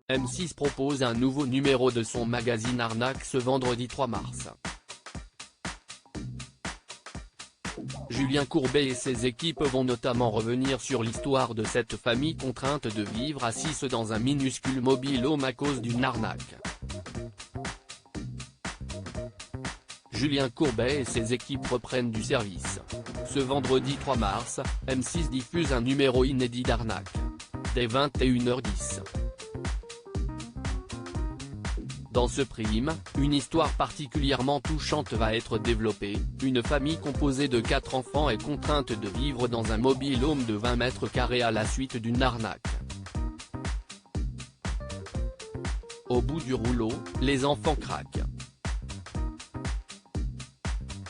M6 propose un nouveau numéro de son magazine Arnaque ce vendredi 3 mars. Julien Courbet et ses équipes vont notamment revenir sur l'histoire de cette famille contrainte de vivre à 6 dans un minuscule mobile-home à cause d'une arnaque. Julien Courbet et ses équipes reprennent du service. Ce vendredi 3 mars, M6 diffuse un numéro inédit d'Arnaque. Dès 21h10. Dans ce prime, une histoire particulièrement touchante va être développée. Une famille composée de 4 enfants est contrainte de vivre dans un mobile-home de 20 mètres carrés à la suite d'une arnaque. Au bout du rouleau, les enfants craquent.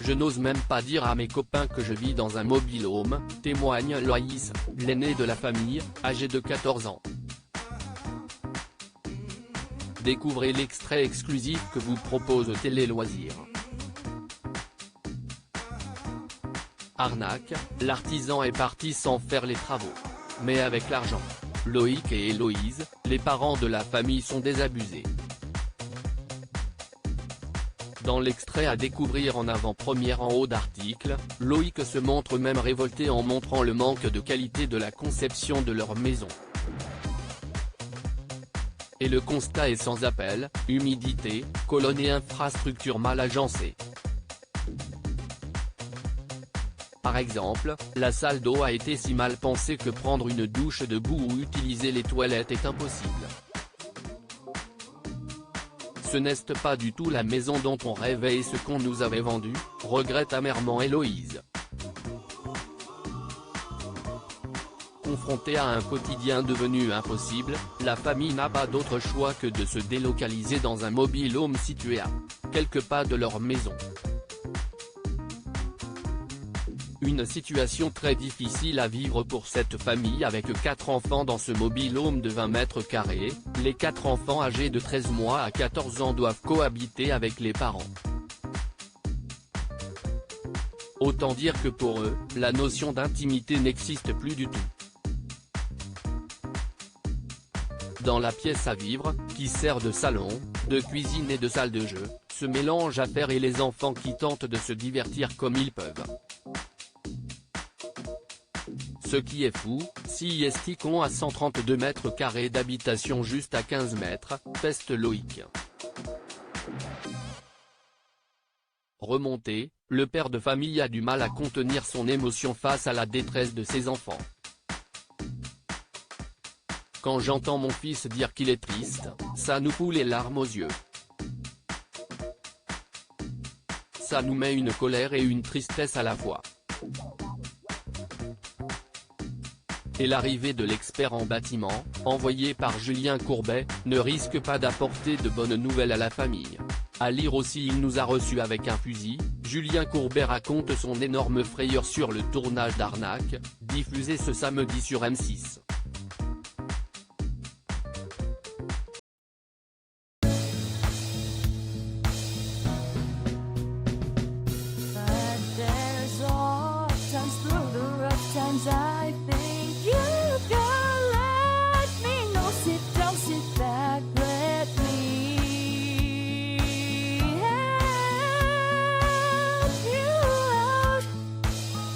Je n'ose même pas dire à mes copains que je vis dans un mobile-home, témoigne Loïs, l'aîné de la famille, âgé de 14 ans. Découvrez l'extrait exclusif que vous propose Télé Loisirs. Arnaque, l'artisan est parti sans faire les travaux. Mais avec l'argent. Loïc et Héloïse, les parents de la famille sont désabusés. Dans l'extrait à découvrir en avant-première en haut d'article, Loïc se montre même révolté en montrant le manque de qualité de la conception de leur maison. Et le constat est sans appel, humidité, colonnes et infrastructures mal agencées. Par exemple, la salle d'eau a été si mal pensée que prendre une douche debout ou utiliser les toilettes est impossible. Ce n'est pas du tout la maison dont on rêvait et ce qu'on nous avait vendu, regrette amèrement Héloïse. Confrontée à un quotidien devenu impossible, la famille n'a pas d'autre choix que de se délocaliser dans un mobile-home situé à quelques pas de leur maison. Une situation très difficile à vivre pour cette famille avec 4 enfants dans ce mobile-home de 20 mètres carrés, les 4 enfants âgés de 13 mois à 14 ans doivent cohabiter avec les parents. Autant dire que pour eux, la notion d'intimité n'existe plus du tout. Dans la pièce à vivre, qui sert de salon, de cuisine et de salle de jeu, se mélangent affaires et les enfants qui tentent de se divertir comme ils peuvent. Ce qui est fou, si estiquons à 132 mètres carrés d'habitation juste à 15 mètres, peste Loïc. Remonté, le père de famille a du mal à contenir son émotion face à la détresse de ses enfants. Quand j'entends mon fils dire qu'il est triste, ça nous fout les larmes aux yeux. Ça nous met une colère et une tristesse à la fois. Et l'arrivée de l'expert en bâtiment, envoyé par Julien Courbet, ne risque pas d'apporter de bonnes nouvelles à la famille. À lire aussi il nous a reçus avec un fusil, Julien Courbet raconte son énorme frayeur sur le tournage d'Arnaque, diffusé ce samedi sur M6. I think you can let me know. Sit down, sit back, let me help you out.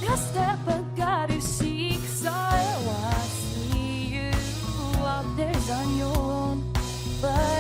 Just step back, you seek, so I see you out there on your own, but